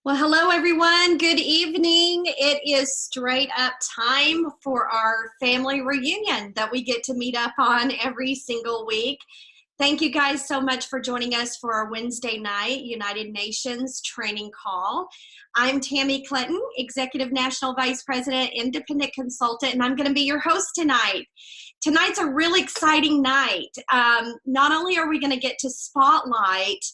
Well, hello everyone. Good evening. It is straight up time for our family reunion that we get to meet up on every single week. Thank you guys so much for joining us for our Wednesday night United Nations training call. I'm Tammy Clinton, Executive National Vice President, Independent Consultant, and I'm going to be your host tonight. Tonight's a really exciting night. Not only are we going to get to spotlight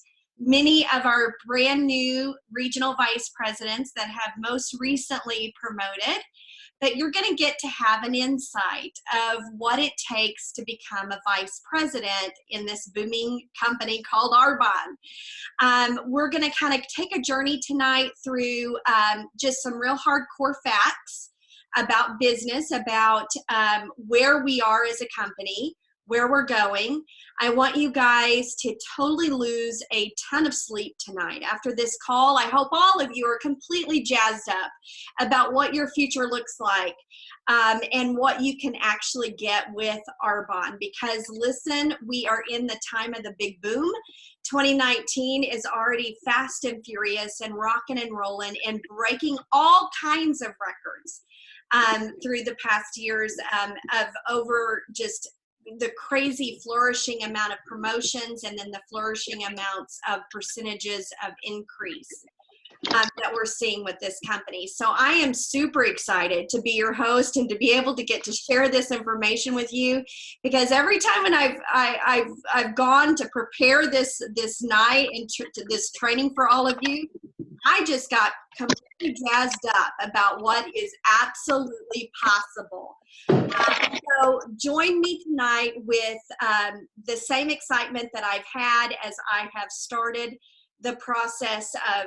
many of our brand new regional vice presidents that have most recently promoted, but you're going to get to have an insight of what it takes to become a vice president in this booming company called Arbonne. We're going to kind of take a journey tonight through just some real hardcore facts about business, about where we are as a company, where we're going. I want you guys to totally lose a ton of sleep tonight. After this call, I hope all of you are completely jazzed up about what your future looks like and what you can actually get with Arbonne. Because listen, we are in the time of the big boom. 2019 is already fast and furious and rocking and rolling and breaking all kinds of records through the past years of over just the crazy flourishing amount of promotions and then the flourishing amounts of percentages of increase that we're seeing with this company. So I am super excited to be your host and to be able to get to share this information with you, because every time when I've gone to prepare this night and this training for all of you, I just got completely jazzed up about what is absolutely possible. So join me tonight with the same excitement that I've had as I have started the process of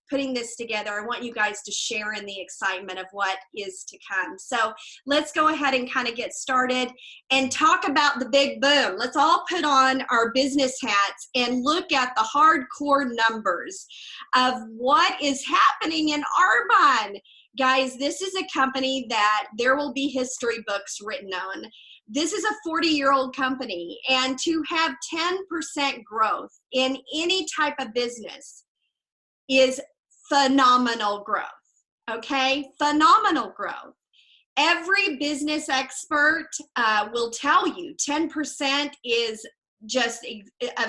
putting this together. I want you guys to share in the excitement of what is to come. So let's go ahead and kind of get started and talk about the big boom. Let's all put on our business hats and look at the hardcore numbers of what is happening in Arbonne. Guys, this is a company that there will be history books written on. This is a 40-year-old company, and to have 10% growth in any type of business is phenomenal growth, okay? Phenomenal growth. Every business expert will tell you 10% is just a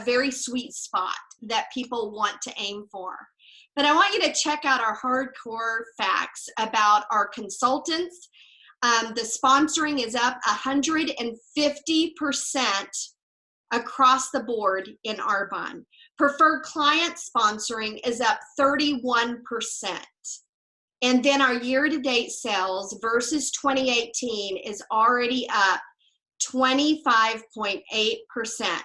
very sweet spot that people want to aim for. But I want you to check out our hardcore facts about our consultants. The sponsoring is up 150% across the board in Arbonne. Preferred client sponsoring is up 31%. And then our year-to-date sales versus 2018 is already up 25.8%.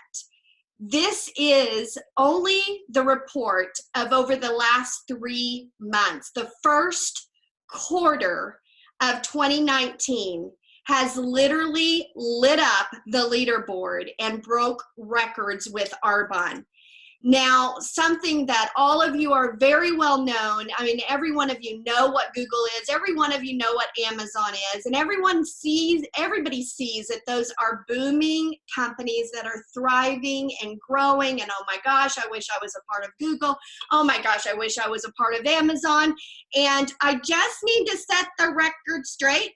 This is only the report of over the last 3 months. The first quarter of 2019 has literally lit up the leaderboard and broke records with Arbonne. Now, something that all of you are very well known, I mean, every one of you know what Google is, every one of you know what Amazon is, and everybody sees that those are booming companies that are thriving and growing, and oh my gosh, I wish I was a part of Google. Oh my gosh, I wish I was a part of Amazon. And I just need to set the record straight.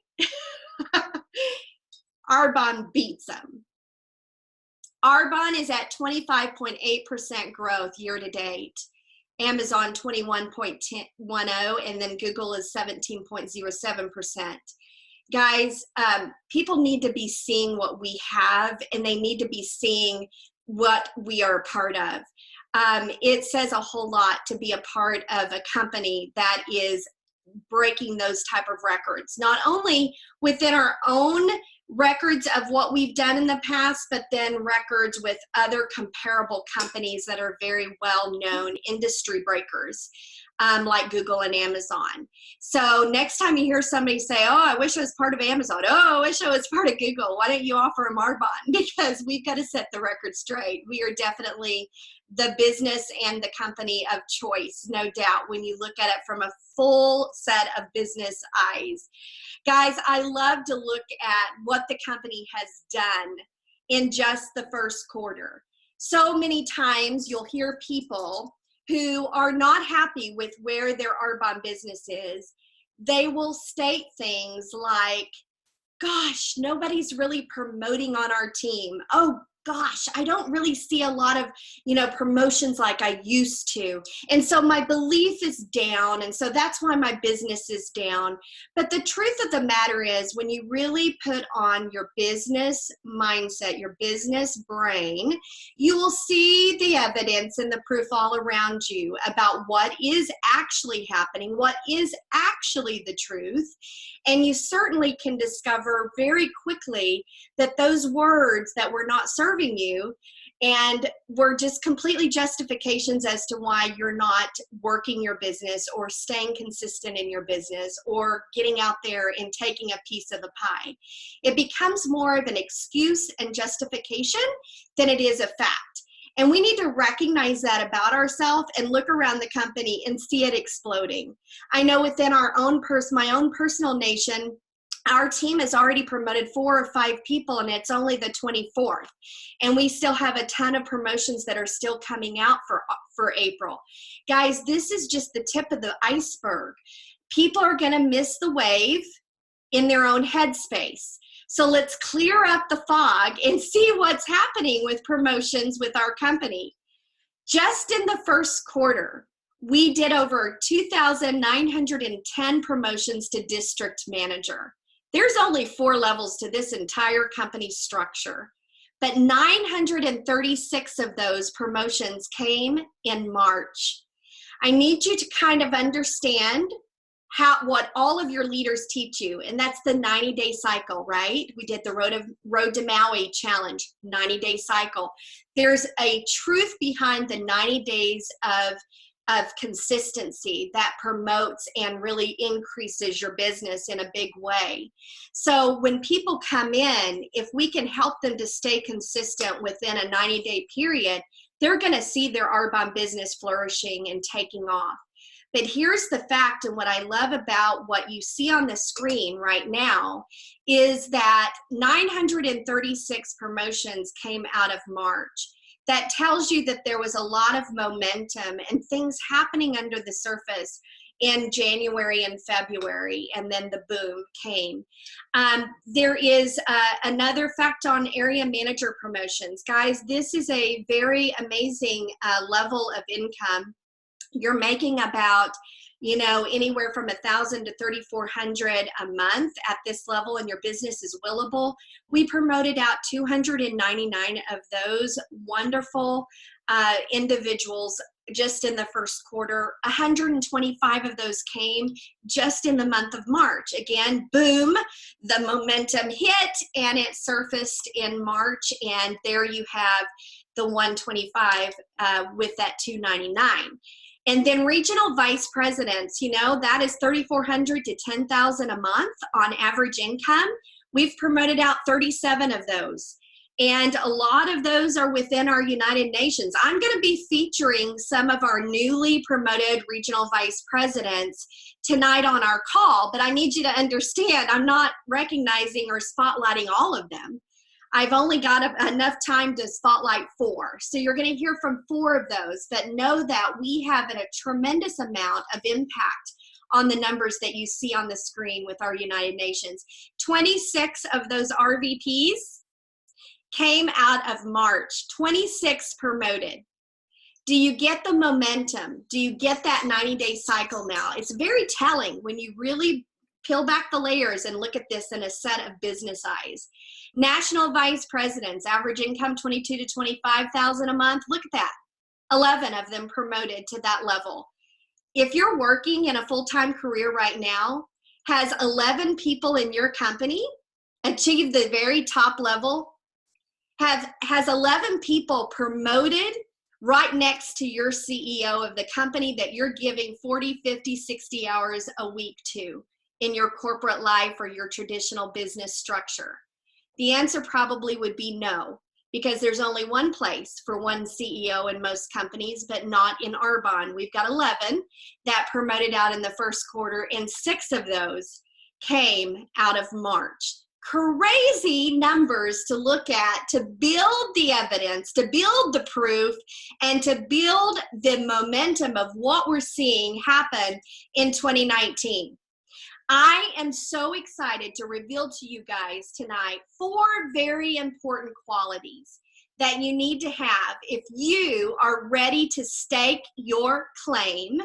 Arbonne beats them. Arbonne is at 25.8% growth year to date. Amazon 21.10, and then Google is 17.07%. Guys, people need to be seeing what we have, and they need to be seeing what we are a part of. It says a whole lot to be a part of a company that is breaking those type of records, not only within our own records of what we've done in the past, but then records with other comparable companies that are very well-known industry breakers, like Google and Amazon. So next time you hear somebody say, oh, I wish I was part of Amazon. Oh, I wish I was part of Google. Why don't you offer them Arbonne? Because we've got to set the record straight. We are definitely the business and the company of choice, no doubt, when you look at it from a full set of business eyes. Guys, I love to look at what the company has done in just the first quarter. So many times you'll hear people who are not happy with where their Arbonne business is, they will state things like, gosh, nobody's really promoting on our team. Oh gosh, I don't really see a lot of, promotions like I used to. And so my belief is down. And so that's why my business is down. But the truth of the matter is, when you really put on your business mindset, your business brain, you will see the evidence and the proof all around you about what is actually happening, what is actually the truth. And you certainly can discover very quickly that those words that were not serving you and were just completely justifications as to why you're not working your business or staying consistent in your business or getting out there and taking a piece of the pie. It becomes more of an excuse and justification than it is a fact. And we need to recognize that about ourselves and look around the company and see it exploding. I know within my own personal nation, our team has already promoted 4 or 5 people, and it's only the 24th. And we still have a ton of promotions that are still coming out for April. Guys, this is just the tip of the iceberg. People are going to miss the wave in their own headspace. So let's clear up the fog and see what's happening with promotions with our company. Just in the first quarter, we did over 2,910 promotions to district manager. There's only 4 levels to this entire company structure, but 936 of those promotions came in March. I need you to kind of understand what all of your leaders teach you, and that's the 90-day cycle, right? We did the Road to Maui challenge, 90-day cycle. There's a truth behind the 90 days of consistency that promotes and really increases your business in a big way. So when people come in, if we can help them to stay consistent within a 90-day period, they're going to see their Arbonne business flourishing and taking off. But here's the fact, and what I love about what you see on the screen right now is that 936 promotions came out of March. That tells you that there was a lot of momentum and things happening under the surface in January and February, and then the boom came. There is another fact on area manager promotions. Guys, this is a very amazing level of income. You're making about, anywhere from $1,000 to $3,400 a month at this level, and your business is willable. We promoted out 299 of those wonderful individuals just in the first quarter. 125 of those came just in the month of March. Again, boom, the momentum hit and it surfaced in March, and there you have the 125 with that 299. And then regional vice presidents, that is $3,400 to $10,000 a month on average income. We've promoted out 37 of those. And a lot of those are within our United Nations. I'm going to be featuring some of our newly promoted regional vice presidents tonight on our call, but I need you to understand I'm not recognizing or spotlighting all of them. I've only got enough time to spotlight 4. So you're going to hear from 4 of those, but know that we have a tremendous amount of impact on the numbers that you see on the screen with our United Nations. 26 of those RVPs came out of March, 26 promoted. Do you get the momentum? Do you get that 90-day cycle now? It's very telling when you really peel back the layers and look at this in a set of business eyes. National vice presidents, average income $22,000 to $25,000 a month. Look at that. 11 of them promoted to that level. If you're working in a full-time career right now, has 11 people in your company achieved the very top level? Has 11 people promoted right next to your CEO of the company that you're giving 40, 50, 60 hours a week to in your corporate life or your traditional business structure? The answer probably would be no, because there's only one place for one CEO in most companies, but not in Arbonne. We've got 11 that promoted out in the first quarter, and 6 of those came out of March. crazy numbers to look at, to build the evidence, to build the proof, and to build the momentum of what we're seeing happen in 2019. I am so excited to reveal to you guys tonight 4 very important qualities that you need to have if you are ready to stake your claim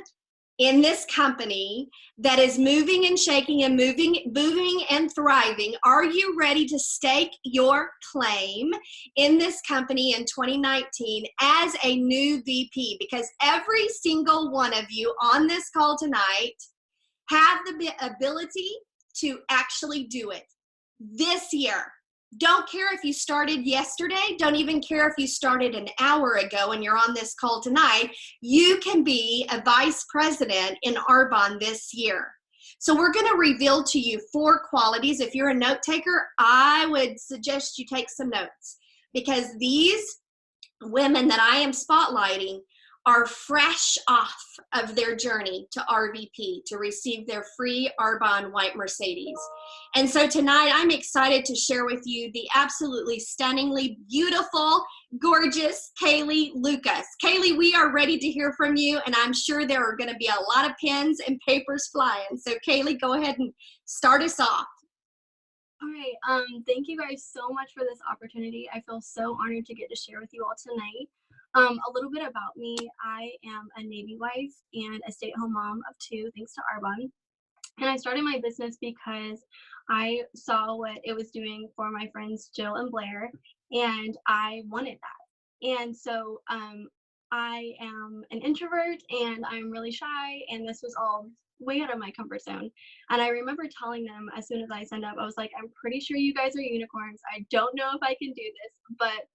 in this company that is moving and shaking and moving and thriving. Are you ready to stake your claim in this company in 2019 as a new VP? Because every single one of you on this call tonight have the ability to actually do it this year. Don't care if you started yesterday. Don't even care if you started an hour ago and you're on this call tonight. You can be a vice president in Arbonne this year. So we're going to reveal to you 4 qualities. If you're a note taker, I would suggest you take some notes, because these women that I am spotlighting are fresh off of their journey to RVP to receive their free Arbonne white Mercedes. And so tonight I'm excited to share with you the absolutely stunningly beautiful, gorgeous Kaley Lucas. Kaley, we are ready to hear from you, and I'm sure there are going to be a lot of pens and papers flying. So Kaley, go ahead and start us off. All right, thank you guys so much for this opportunity. I feel so honored to get to share with you all tonight. A little bit about me. I am a Navy wife and a stay-at-home mom of 2, thanks to Arbonne. And I started my business because I saw what it was doing for my friends Jill and Blair, and I wanted that. And so I am an introvert and I'm really shy, and this was all way out of my comfort zone. And I remember telling them as soon as I signed up, I was like, I'm pretty sure you guys are unicorns. I don't know if I can do this, but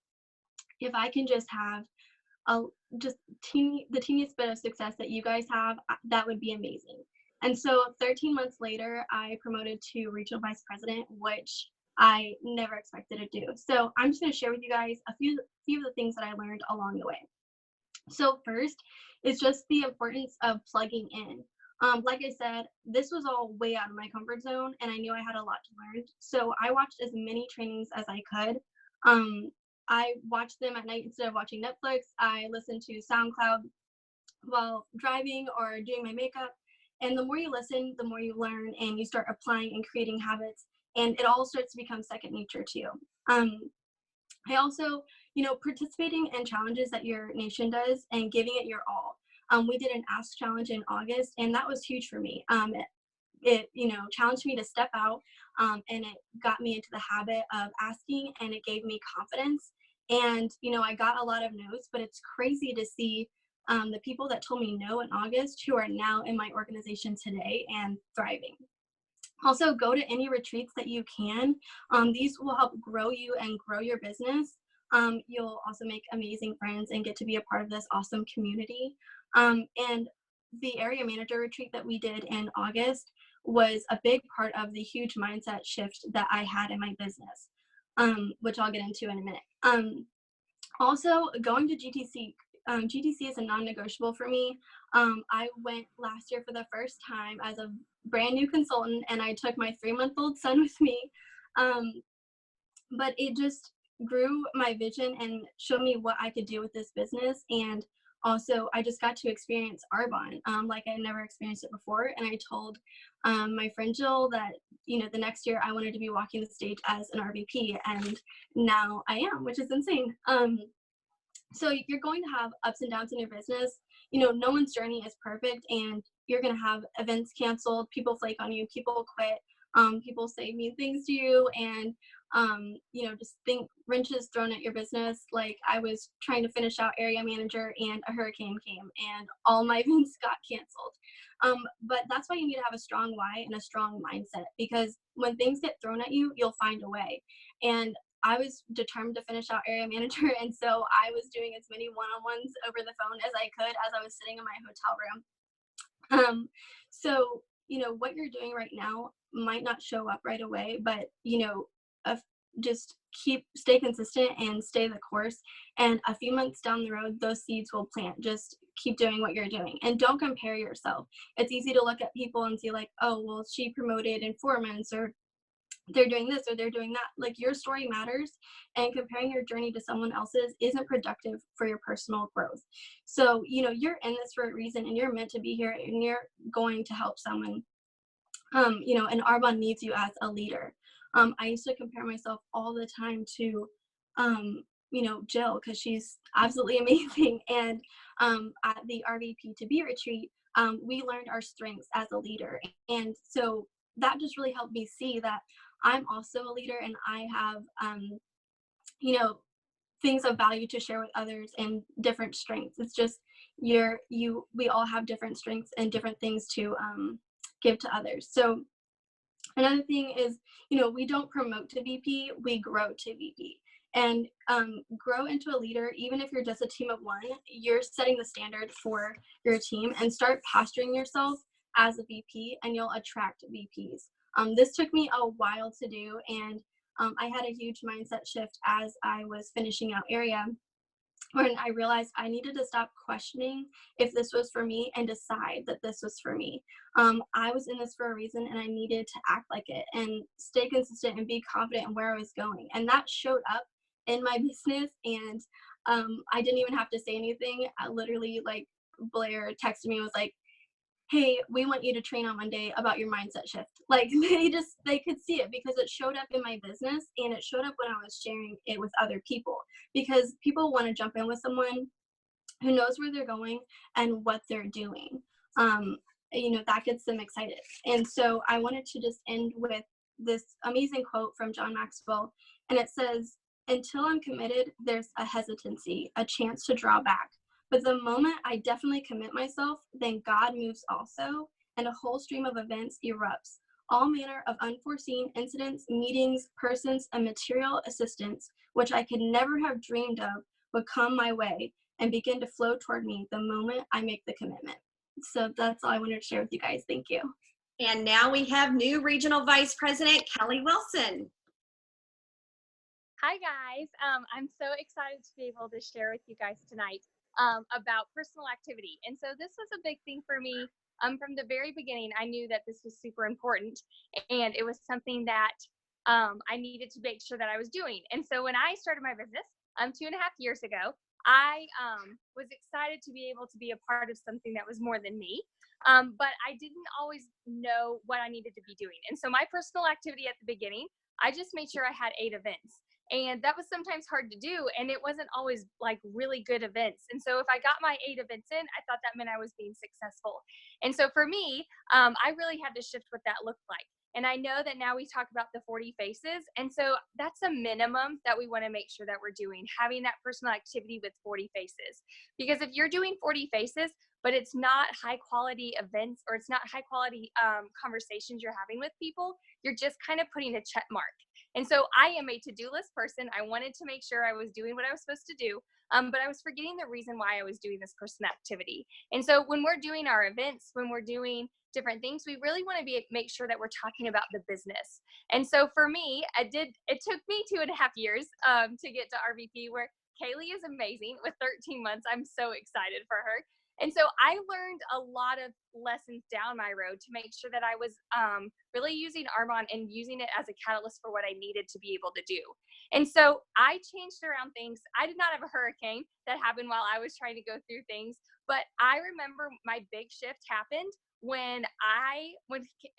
if I can just have the teeniest bit of success that you guys have, that would be amazing. And so 13 months later, I promoted to regional vice president, which I never expected to do. So I'm just going to share with you guys a few of the things that I learned along the way. So first is just the importance of plugging in. Like I said, this was all way out of my comfort zone, and I knew I had a lot to learn. So I watched as many trainings as I could. I watched them at night instead of watching Netflix. I listened to SoundCloud while driving or doing my makeup. And the more you listen, the more you learn, and you start applying and creating habits, and it all starts to become second nature to you. I also, participating in challenges that your nation does and giving it your all. We did an Ask Challenge in August, and that was huge for me. It challenged me to step out, and it got me into the habit of asking, and it gave me confidence. And, I got a lot of no's, but it's crazy to see the people that told me no in August who are now in my organization today and thriving. Also, go to any retreats that you can. These will help grow you and grow your business. You'll also make amazing friends and get to be a part of this awesome community. And the area manager retreat that we did in August was a big part of the huge mindset shift that I had in my business, which I'll get into in a minute. Also, going to GTC. GTC is a non-negotiable for me. I went last year for the first time as a brand new consultant, and I took my 3-month-old son with me. But it just grew my vision and showed me what I could do with this business. And also, I just got to experience Arbonne like I never experienced it before. And I told my friend Jill that, the next year I wanted to be walking the stage as an RVP, and now I am, which is insane. So you're going to have ups and downs in your business. No one's journey is perfect, and you're going to have events canceled, people flake on you, people quit, people say mean things to you, and just think wrenches thrown at your business. Like, I was trying to finish out area manager and a hurricane came and all my events got canceled. But that's why you need to have a strong why and a strong mindset, because when things get thrown at you, you'll find a way. And I was determined to finish out area manager, and so I was doing as many one-on-ones over the phone as I could as I was sitting in my hotel room. So what you're doing right now might not show up right away, but just stay consistent and stay the course, and a few months down the road those seeds will plant. Just keep doing what you're doing, and don't compare yourself. It's easy to look at people and see like, oh well, she promoted in 4 months, or they're doing this or they're doing that. Like, your story matters, and comparing your journey to someone else's isn't productive for your personal growth. So, you know, you're in this for a reason, and you're meant to be here, and you're going to help someone. You know, and Arbonne needs you as a leader. I used to compare myself all the time to, you know, Jill, because she's absolutely amazing. And at the RVP to be retreat, we learned our strengths as a leader. And so that just really helped me see that I'm also a leader, and I have, you know, things of value to share with others and different strengths. It's just we all have different strengths and different things to give to others. So another thing is, you know, we don't promote to VP, we grow to VP. And grow into a leader. Even if you're just a team of one, you're setting the standard for your team, and start posturing yourself as a VP, and you'll attract VPs. This took me a while to do, and I had a huge mindset shift as I was finishing out area, when I realized I needed to stop questioning if this was for me and decide that this was for me. I was in this for a reason, and I needed to act like it and stay consistent and be confident in where I was going. And that showed up in my business, and I didn't even have to say anything. I literally, like, Blair texted me and was like, hey, we want you to train on Monday about your mindset shift. Like, they could see it because it showed up in my business, and it showed up when I was sharing it with other people, because people want to jump in with someone who knows where they're going and what they're doing. You know, that gets them excited. And so I wanted to just end with this amazing quote from John Maxwell. And it says, until I'm committed, there's a hesitancy, a chance to draw back. But the moment I definitely commit myself, then God moves also, and a whole stream of events erupts. All manner of unforeseen incidents, meetings, persons, and material assistance, which I could never have dreamed of, would come my way and begin to flow toward me the moment I make the commitment. So that's all I wanted to share with you guys. Thank you. And now we have new Regional Vice President Kelley Wilson. Hi guys, I'm so excited to be able to share with you guys tonight about personal activity. And so this was a big thing for me. From the very beginning, I knew that this was super important, and it was something that I needed to make sure that I was doing. And so when I started my business 2.5 years ago, I was excited to be able to be a part of something that was more than me, but I didn't always know what I needed to be doing. And so my personal activity at the beginning, I just made sure I had 8 events. And that was sometimes hard to do, and it wasn't always like really good events. And so if I got my 8 events in, I thought that meant I was being successful. And so for me, I really had to shift what that looked like. And I know that now we talk about the 40 faces. And so that's a minimum that we want to make sure that we're doing, having that personal activity with 40 faces. Because if you're doing 40 faces, but it's not high quality events, or it's not high quality conversations you're having with people, you're just kind of putting a check mark. And so I am a to-do list person. I wanted to make sure I was doing what I was supposed to do, but I was forgetting the reason why I was doing this personal activity. And so when we're doing our events, when we're doing different things, we really want to make sure that we're talking about the business. And so for me, it took me 2.5 years to get to RVP, where Kaley is amazing with 13 months. I'm so excited for her. And so I learned a lot of lessons down my road to make sure that I was really using Arbonne and using it as a catalyst for what I needed to be able to do. And so I changed around things. I did not have a hurricane that happened while I was trying to go through things, but I remember my big shift happened when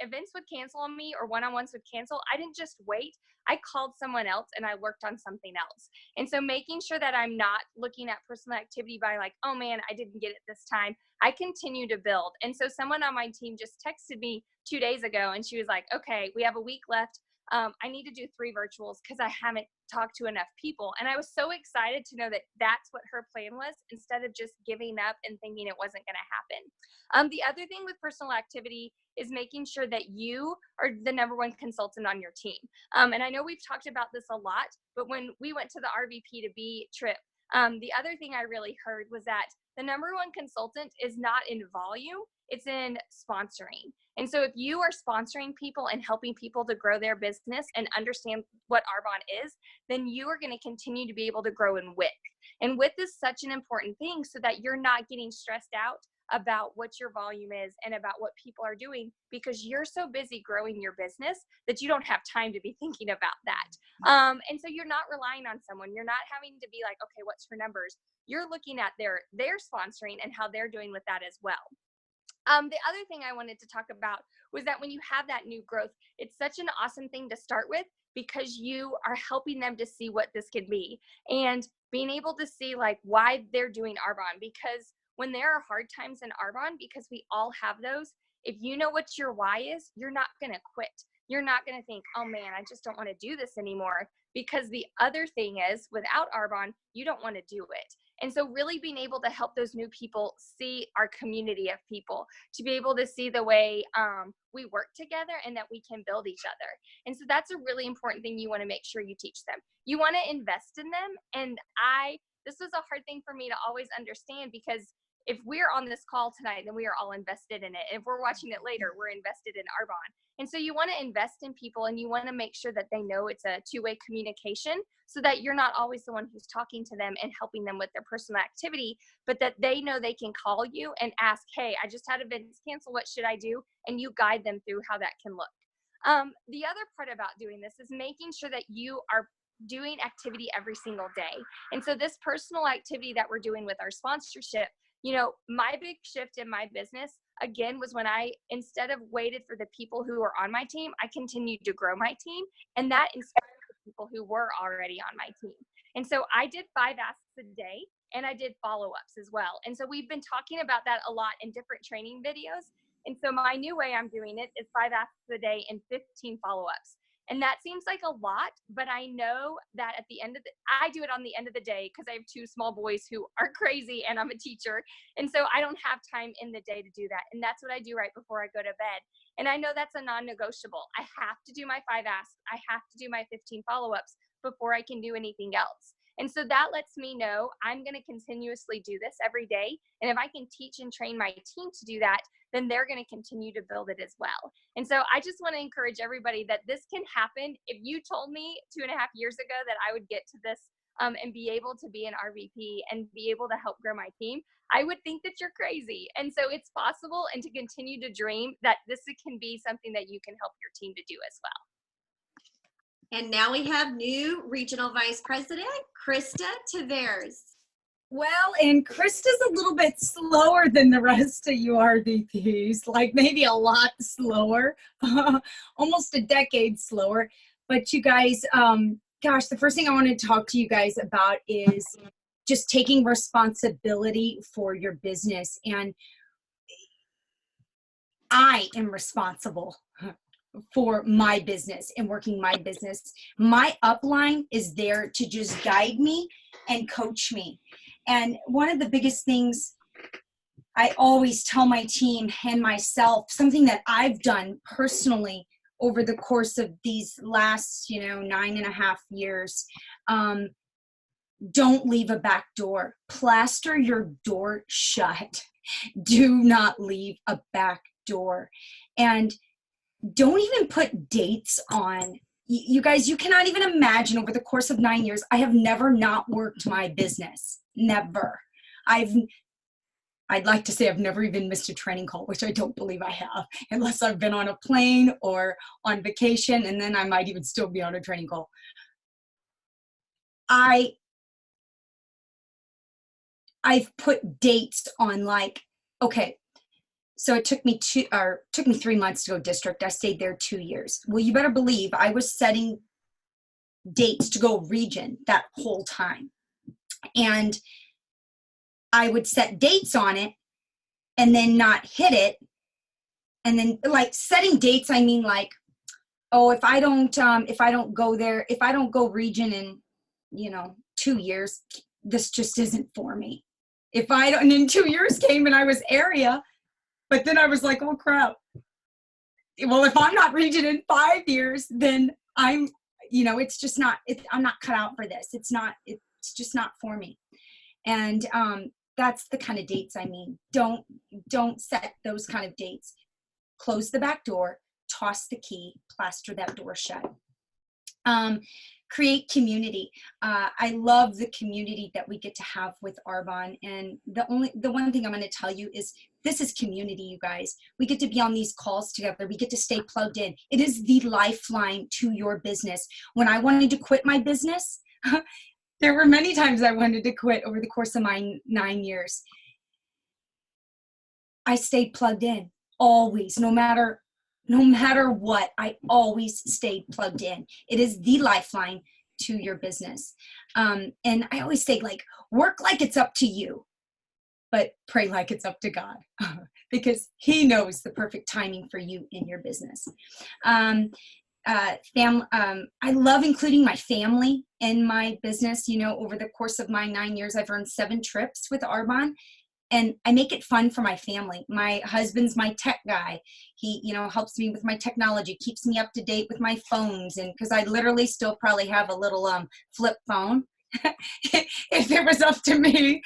events would cancel on me, or one-on-ones would cancel. I didn't just wait. I called someone else and I worked on something else. And so making sure that I'm not looking at personal activity by like, oh man, I didn't get it this time. I continue to build. And so someone on my team just texted me 2 days ago, and she was like, okay, we have a week left. I need to do 3 virtuals because I haven't talked to enough people. And I was so excited to know that that's what her plan was, instead of just giving up and thinking it wasn't going to happen. The other thing with personal activity is making sure that you are the #1 consultant on your team. And I know we've talked about this a lot, but when we went to the RVP to be trip, the other thing I really heard was that the #1 consultant is not in volume, it's in sponsoring. And so if you are sponsoring people and helping people to grow their business and understand what Arbonne is, then you are going to continue to be able to grow in width. And width is such an important thing, so that you're not getting stressed out about what your volume is and about what people are doing, because you're so busy growing your business that you don't have time to be thinking about that. And so you're not relying on someone. You're not having to be like, okay, what's her numbers? You're looking at their sponsoring and how they're doing with that as well. The other thing I wanted to talk about was that when you have that new growth, it's such an awesome thing to start with, because you are helping them to see what this could be and being able to see like why they're doing Arbonne. Because when there are hard times in Arbonne, because we all have those, if you know what your why is, you're not going to quit. You're not going to think, oh man, I just don't want to do this anymore. Because the other thing is, without Arbonne, you don't want to do it. And so really being able to help those new people see our community of people, to be able to see the way we work together and that we can build each other. And so that's a really important thing you want to make sure you teach them. You want to invest in them. And this was a hard thing for me to always understand, because if we're on this call tonight, then we are all invested in it. If we're watching it later, we're invested in Arbonne. And so you want to invest in people, and you want to make sure that they know it's a two-way communication, so that you're not always the one who's talking to them and helping them with their personal activity, but that they know they can call you and ask, hey, I just had events cancel, what should I do? And you guide them through how that can look. The other part about doing this is making sure that you are doing activity every single day. And so this personal activity that we're doing with our sponsorship, you know, my big shift in my business, again, was when I, instead of waited for the people who were on my team, I continued to grow my team. And that inspired the people who were already on my team. And so I did 5 asks a day, and I did follow-ups as well. And so we've been talking about that a lot in different training videos. And so my new way I'm doing it is 5 asks a day and 15 follow-ups. And that seems like a lot, but I know that at the end of I do it on the end of the day, because I have 2 small boys who are crazy and I'm a teacher. And so I don't have time in the day to do that. And that's what I do right before I go to bed. And I know that's a non-negotiable. I have to do my 5 asks. I have to do my 15 follow-ups before I can do anything else. And so that lets me know I'm going to continuously do this every day. And if I can teach and train my team to do that, then they're going to continue to build it as well. And so I just want to encourage everybody that this can happen. If you told me 2.5 years ago that I would get to this and be able to be an RVP and be able to help grow my team, I would think that you're crazy. And so it's possible, and to continue to dream that this can be something that you can help your team to do as well. And now we have new Regional Vice President, Krista Tavares. Well, and Krista's a little bit slower than the rest of you RVPs, like maybe a lot slower, almost a decade slower. But you guys, gosh, the first thing I want to talk to you guys about is just taking responsibility for your business. And I am responsible for my business and working my business. My upline is there to just guide me and coach me. And one of the biggest things I always tell my team and myself, something that I've done personally over the course of these last, 9.5 years, don't leave a back door. Plaster your door shut. Do not leave a back door. And don't even put dates on. You guys, you cannot even imagine, over the course of 9 years, I have never not worked my business. Never. I'd like to say I've never even missed a training call, which I don't believe I have, unless I've been on a plane or on vacation, and then I might even still be on a training call. I've put dates on, like, okay, so it took me 3 months to go district. I stayed there 2 years. Well, you better believe I was setting dates to go region that whole time. And I would set dates on it and then not hit it. And then, like, setting dates, I mean, like, oh, if I don't go there, if I don't go region in, 2 years, this just isn't for me. And then 2 years came and I was area. But then I was like, oh, crap. Well, if I'm not region in 5 years, then I'm, it's just not, I'm not cut out for this. It's just not for me. And that's the kind of dates I mean. Don't set those kind of dates. Close the back door, toss the key, plaster that door shut. create community. I love the community that we get to have with Arbonne. And the one thing I'm going to tell you is this is community, you guys. We get to be on these calls together. We get to stay plugged in. It is the lifeline to your business. When I wanted to quit my business, there were many times I wanted to quit over the course of my 9 years. I stayed plugged in always, no matter what, I always stayed plugged in. It is the lifeline to your business. And I always say, like, work like it's up to you, but pray like it's up to God because he knows the perfect timing for you in your business. I love including my family in my business. You know, over the course of my 9 years, I've earned 7 trips with Arbonne. And I make it fun for my family. My husband's my tech guy. He, you know, helps me with my technology, keeps me up to date with my phones. And because I literally still probably have a little flip phone if it was up to me.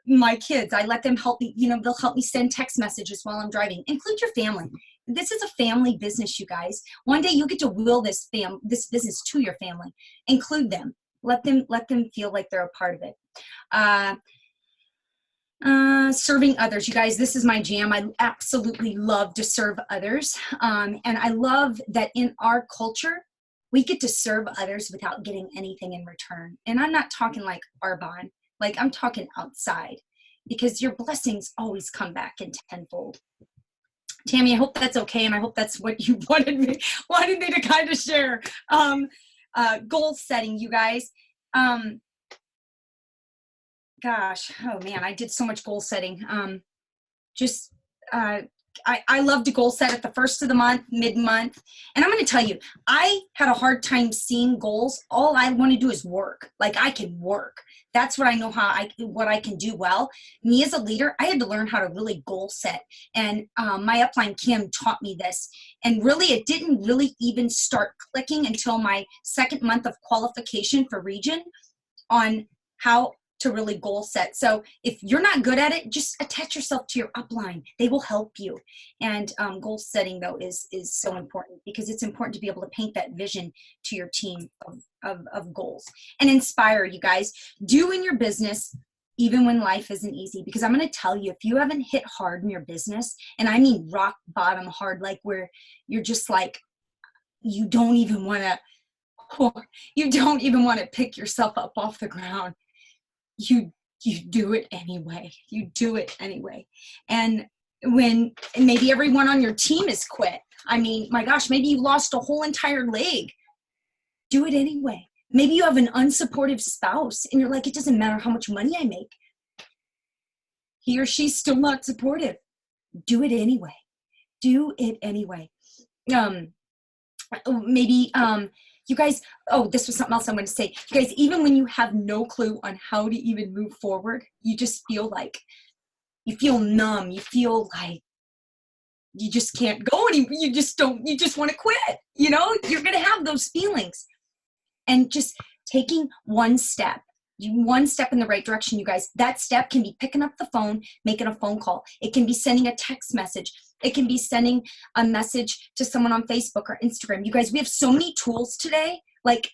My kids, I let them help me, you know, they'll help me send text messages while I'm driving. Include your family. This is a family business, you guys. One day you'll get to will this business to your family. Include them. Let them feel like they're a part of it. Serving others, you guys, this is my jam. I absolutely love to serve others. And I love that in our culture, we get to serve others without getting anything in return. And I'm not talking like Arbonne, like I'm talking outside, because your blessings always come back in tenfold. Tammy, I hope that's okay. And I hope that's what you wanted me to kind of share. Goal setting, you guys. Gosh, oh man, I did so much goal setting. I love to goal set at the first of the month, mid-month. And I'm going to tell you, I had a hard time seeing goals. All I want to do is work. Like I can work. That's what I know what I can do well. Me as a leader, I had to learn how to really goal set. And my upline, Kim, taught me this. And really, it didn't really even start clicking until my 2nd month of qualification for region on how to really goal set. So if you're not good at it, just attach yourself to your upline. They will help you. And goal setting, though, is so important because it's important to be able to paint that vision to your team of goals. And inspire, you guys. Do in your business even when life isn't easy. Because I'm going to tell you, if you haven't hit hard in your business, and I mean rock bottom hard, like where you're just like, you don't even want to pick yourself up off the ground. You do it anyway. You do it anyway. And when maybe everyone on your team is quit. I mean, my gosh, maybe you lost a whole entire leg. Do it anyway. Maybe you have an unsupportive spouse and you're like, it doesn't matter how much money I make. He or she's still not supportive. Do it anyway. Do it anyway. You guys, this was something else I wanted to say. You guys, even when you have no clue on how to even move forward, you just feel like, you feel numb. You feel like you just can't go anymore. You just want to quit. You know, you're going to have those feelings. And just taking one step in the right direction, you guys. That step can be picking up the phone, making a phone call. It can be sending a text message. It can be sending a message to someone on Facebook or Instagram. You guys, we have so many tools today, like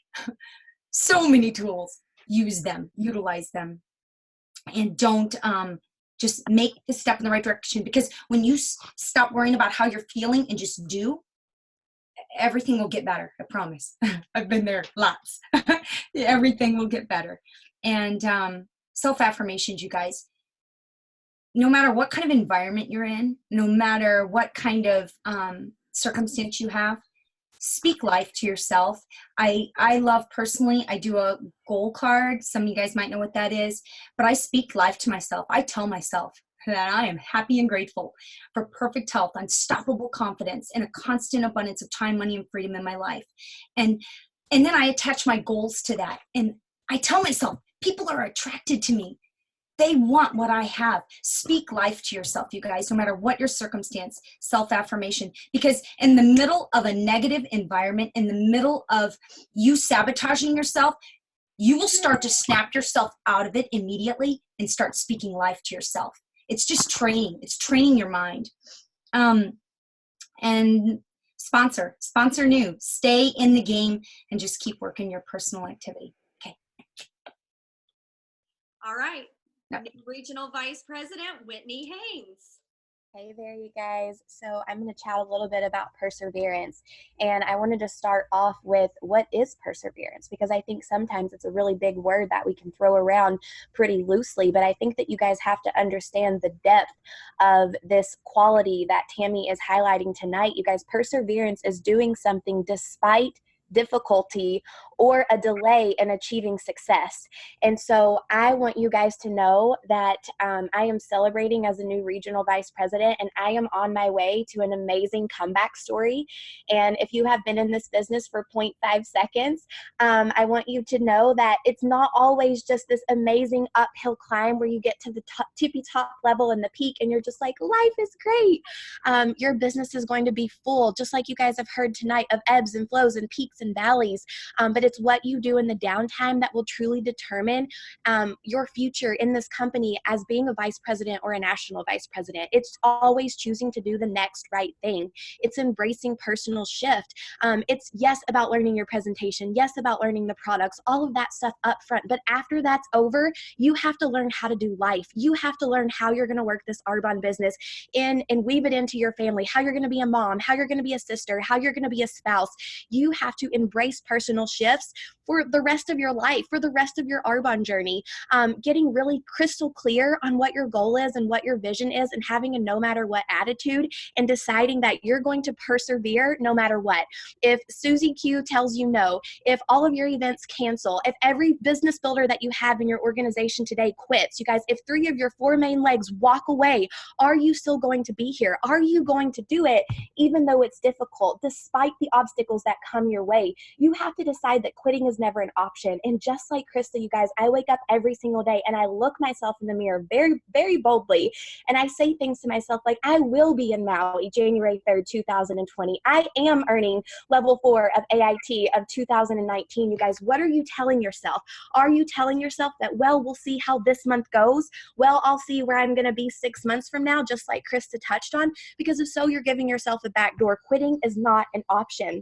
so many tools. Use them, utilize them, and don't just make the step in the right direction. Because when you stop worrying about how you're feeling and just do, everything will get better. I promise. I've been there lots. Everything will get better. And self-affirmations, you guys. No matter what kind of environment you're in, no matter what kind of circumstance you have, speak life to yourself. I love personally, I do a goal card. Some of you guys might know what that is, but I speak life to myself. I tell myself that I am happy and grateful for perfect health, unstoppable confidence, and a constant abundance of time, money, and freedom in my life. And then I attach my goals to that. And I tell myself, people are attracted to me. They want what I have. Speak life to yourself, you guys, no matter what your circumstance, self-affirmation. Because in the middle of a negative environment, in the middle of you sabotaging yourself, you will start to snap yourself out of it immediately and start speaking life to yourself. It's just training. It's training your mind. And sponsor new, stay in the game and just keep working your personal activity. Okay. All right. Yep. Regional Vice President, Whitney Haynes. Hey there, you guys. So I'm going to chat a little bit about perseverance. And I wanted to start off with what is perseverance? Because I think sometimes it's a really big word that we can throw around pretty loosely. But I think that you guys have to understand the depth of this quality that Tammy is highlighting tonight. You guys, perseverance is doing something despite difficulty or a delay in achieving success. And so I want you guys to know that I am celebrating as a new regional vice president, and I am on my way to an amazing comeback story. And if you have been in this business for 0.5 seconds, I want you to know that it's not always just this amazing uphill climb where you get to the tippy top level and the peak and you're just like, life is great. Your business is going to be full, just like you guys have heard tonight, of ebbs and flows and peaks and valleys, but it's what you do in the downtime that will truly determine your future in this company as being a vice president or a national vice president. It's always choosing to do the next right thing. It's embracing personal shift. It's yes about learning your presentation, yes about learning the products, all of that stuff up front, but after that's over, you have to learn how to do life. You have to learn how you're going to work this Arbonne business and weave it into your family, how you're going to be a mom, how you're going to be a sister, how you're going to be a spouse. You have to embrace personal shifts for the rest of your life, for the rest of your Arbonne journey. Getting really crystal clear on what your goal is and what your vision is, and having a no matter what attitude, and deciding that you're going to persevere no matter what. If Susie Q tells you no, if all of your events cancel, if every business builder that you have in your organization today quits, you guys, if 3 of your 4 main legs walk away, are you still going to be here? Are you going to do it even though it's difficult, despite the obstacles that come your way? You have to decide that quitting is never an option. And just like Krista, you guys, I wake up every single day and I look myself in the mirror very, very boldly, and I say things to myself like, I will be in Maui January 3rd, 2020. I am earning level 4 of AIT of 2019. You guys, what are you telling yourself? Are you telling yourself that, well, we'll see how this month goes? Well, I'll see where I'm going to be 6 months from now, just like Krista touched on? Because if so, you're giving yourself a back door. Quitting is not an option.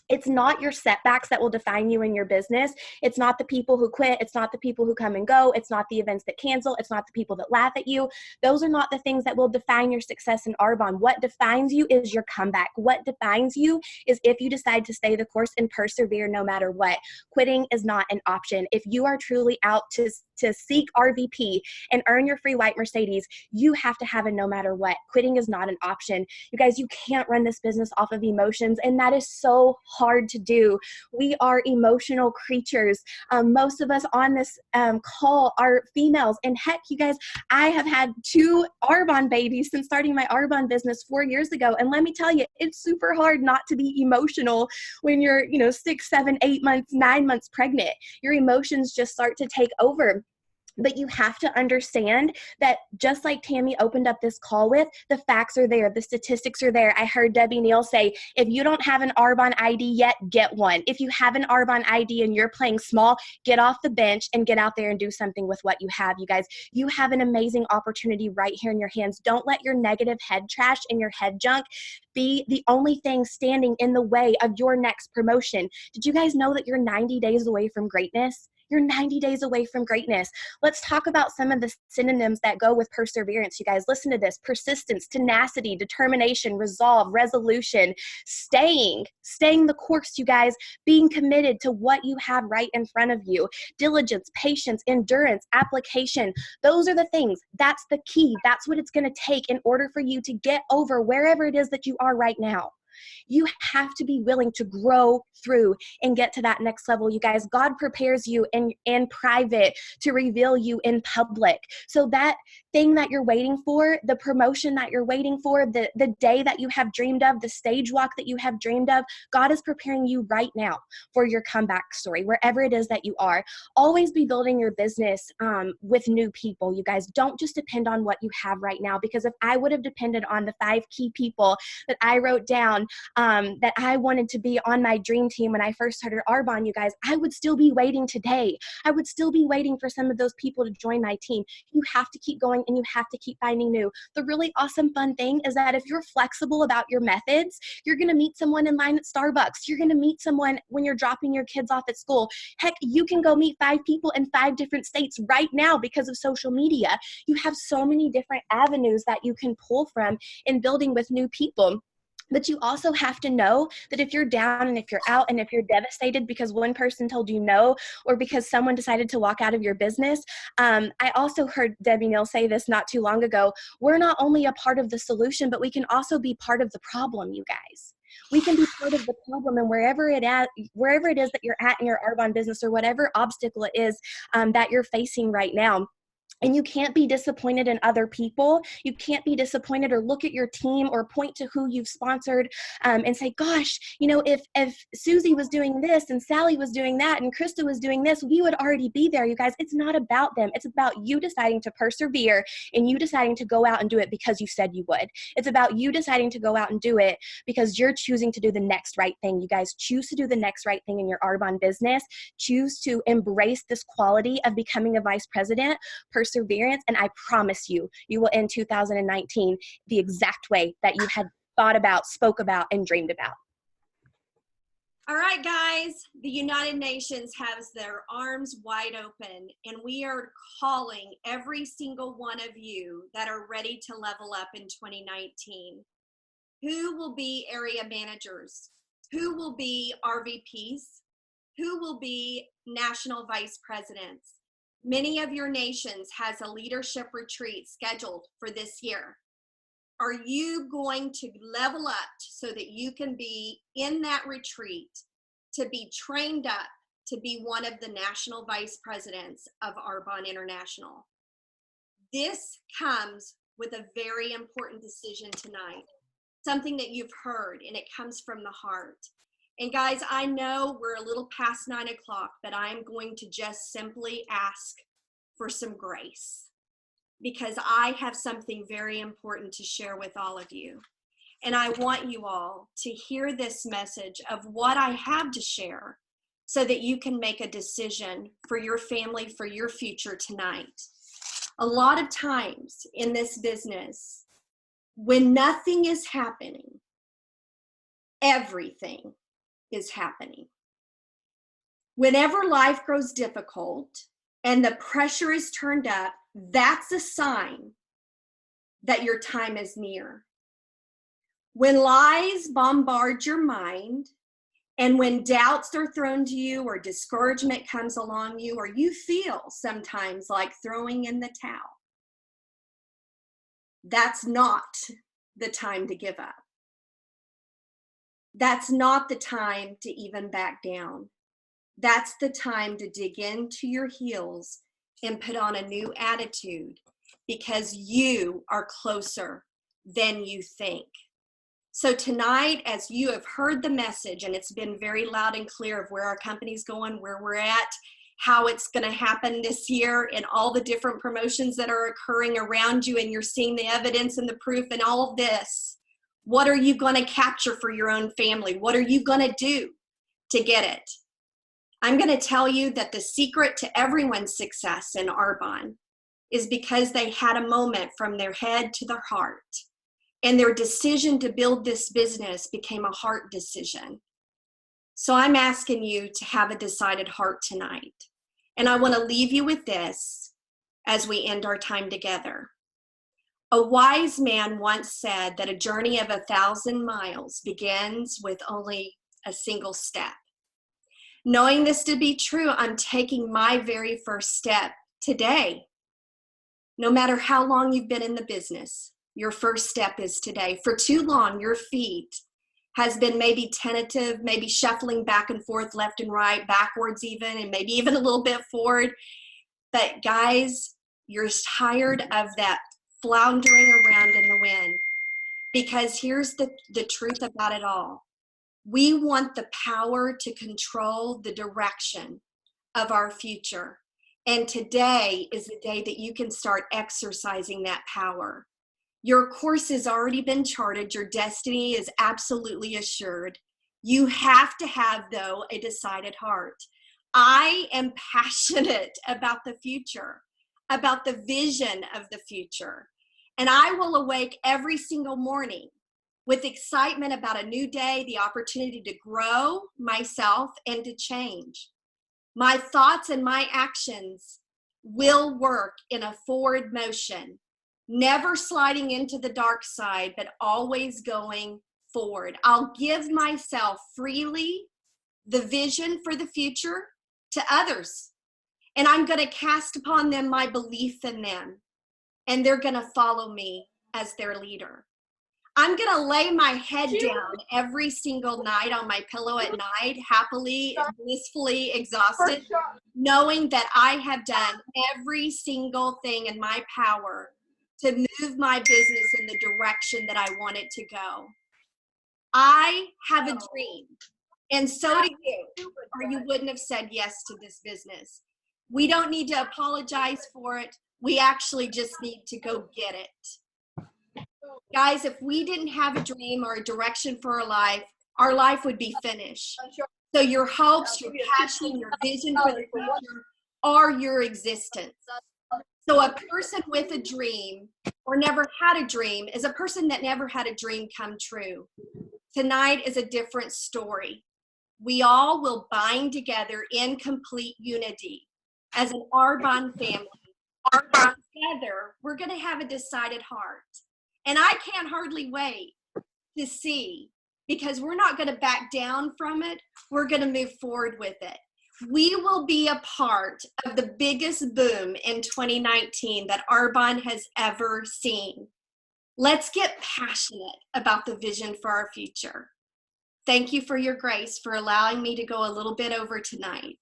It's not your setbacks that will define you in your business. It's not the people who quit. It's not the people who come and go. It's not the events that cancel. It's not the people that laugh at you. Those are not the things that will define your success in Arbonne. What defines you is your comeback. What defines you is if you decide to stay the course and persevere no matter what. Quitting is not an option. If you are truly out to seek RVP and earn your free white Mercedes, you have to have a no matter what. Quitting is not an option. You guys, you can't run this business off of emotions, and that is so hard to do. We are emotional creatures. Most of us on this call are females, and heck, you guys, I have had 2 Arbonne babies since starting my Arbonne business 4 years ago, and let me tell you, it's super hard not to be emotional when you're 6, 7, 8 months, 9 months pregnant. Your emotions just start to take over. But you have to understand that, just like Tammy opened up this call with, the facts are there. The statistics are there. I heard Debbie Neal say, if you don't have an Arbonne ID yet, get one. If you have an Arbonne ID and you're playing small, get off the bench and get out there and do something with what you have, you guys. You have an amazing opportunity right here in your hands. Don't let your negative head trash and your head junk be the only thing standing in the way of your next promotion. Did you guys know that you're 90 days away from greatness? You're 90 days away from greatness. Let's talk about some of the synonyms that go with perseverance, you guys. Listen to this: persistence, tenacity, determination, resolve, resolution, staying the course, you guys, being committed to what you have right in front of you, diligence, patience, endurance, application. Those are the things. That's the key. That's what it's going to take in order for you to get over wherever it is that you are right now. You have to be willing to grow through and get to that next level, you guys. God prepares you in private to reveal you in public. So that thing that you're waiting for, the promotion that you're waiting for, the day that you have dreamed of, the stage walk that you have dreamed of, God is preparing you right now for your comeback story, wherever it is that you are. Always be building your business with new people, you guys. Don't just depend on what you have right now, because if I would have depended on the 5 key people that I wrote down that I wanted to be on my dream team when I first started Arbonne, you guys, I would still be waiting today. I would still be waiting for some of those people to join my team. You have to keep going and you have to keep finding new. The really awesome fun thing is that if you're flexible about your methods, you're going to meet someone in line at Starbucks. You're going to meet someone when you're dropping your kids off at school. Heck, you can go meet 5 people in 5 different states right now because of social media. You have so many different avenues that you can pull from in building with new people. But you also have to know that if you're down and if you're out and if you're devastated because one person told you no or because someone decided to walk out of your business, I also heard Debbie Neal say this not too long ago, we're not only a part of the solution, but we can also be part of the problem, you guys. We can be part of the problem, and wherever it is that you're at in your Arbonne business or whatever obstacle it is that you're facing right now. And you can't be disappointed in other people. You can't be disappointed or look at your team or point to who you've sponsored and say, gosh, you know, if Susie was doing this and Sally was doing that and Krista was doing this, we would already be there, you guys. It's not about them. It's about you deciding to persevere and you deciding to go out and do it because you said you would. It's about you deciding to go out and do it because you're choosing to do the next right thing. You guys choose to do the next right thing in your Arbonne business. Choose to embrace this quality of becoming a vice president, perseverance, and I promise you, you will end 2019 the exact way that you had thought about, spoke about, and dreamed about. All right, guys, the United Nations has their arms wide open, and we are calling every single one of you that are ready to level up in 2019. Who will be area managers? Who will be RVPs? Who will be national vice presidents? Many of your nations has a leadership retreat scheduled for this year. Are you going to level up so that you can be in that retreat, to be trained up to be one of the national vice presidents of Arbonne International? This comes with a very important decision tonight, something that you've heard, and it comes from the heart. And guys, I know we're a little past 9 o'clock, but I'm going to just simply ask for some grace because I have something very important to share with all of you. And I want you all to hear this message of what I have to share so that you can make a decision for your family, for your future tonight. A lot of times in this business, when nothing is happening, everything is happening. Whenever life grows difficult and the pressure is turned up, that's a sign that your time is near. When lies bombard your mind and when doubts are thrown to you or discouragement comes along you or you feel sometimes like throwing in the towel, that's not the time to give up. That's not the time to even back down. That's the time to dig into your heels and put on a new attitude because you are closer than you think. So tonight, as you have heard the message, and it's been very loud and clear of where our company's going, where we're at, how it's going to happen this year, and all the different promotions that are occurring around you, and you're seeing the evidence and the proof and all of this. What are you going to capture for your own family? What are you going to do to get it? I'm going to tell you that the secret to everyone's success in Arbonne is because they had a moment from their head to their heart. And their decision to build this business became a heart decision. So I'm asking you to have a decided heart tonight. And I want to leave you with this as we end our time together. A wise man once said that a journey of 1,000 miles begins with only a single step. Knowing this to be true, I'm taking my very first step today. No matter how long you've been in the business, your first step is today. For too long, your feet has been maybe tentative, maybe shuffling back and forth, left and right, backwards even, and maybe even a little bit forward. But guys, you're tired of that floundering around in the wind. Because here's the truth about it all. We want the power to control the direction of our future. And today is the day that you can start exercising that power. Your course has already been charted. Your destiny is absolutely assured. You have to have, though, a decided heart. I am passionate about the future, about the vision of the future. And I will awake every single morning with excitement about a new day, the opportunity to grow myself and to change. My thoughts and my actions will work in a forward motion, never sliding into the dark side, but always going forward. I'll give myself freely the vision for the future to others, and I'm going to cast upon them my belief in them, and they're going to follow me as their leader. I'm going to lay my head down every single night on my pillow at night, happily, blissfully exhausted, knowing that I have done every single thing in my power to move my business in the direction that I want it to go. I have a dream, and so do you, or you wouldn't have said yes to this business. We don't need to apologize for it. We actually just need to go get it. Guys, if we didn't have a dream or a direction for our life would be finished. So your hopes, your passion, your vision for the future are your existence. So a person with a dream or never had a dream is a person that never had a dream come true. Tonight is a different story. We all will bind together in complete unity as an Arbonne family. Together, we're going to have a decided heart. And I can't hardly wait to see, because we're not going to back down from it. We're going to move forward with it. We will be a part of the biggest boom in 2019 that Arbonne has ever seen. Let's get passionate about the vision for our future. Thank you for your grace for allowing me to go a little bit over tonight.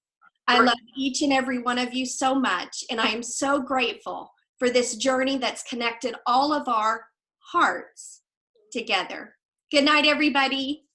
I love each and every one of you so much, and I am so grateful for this journey that's connected all of our hearts together. Good night, everybody.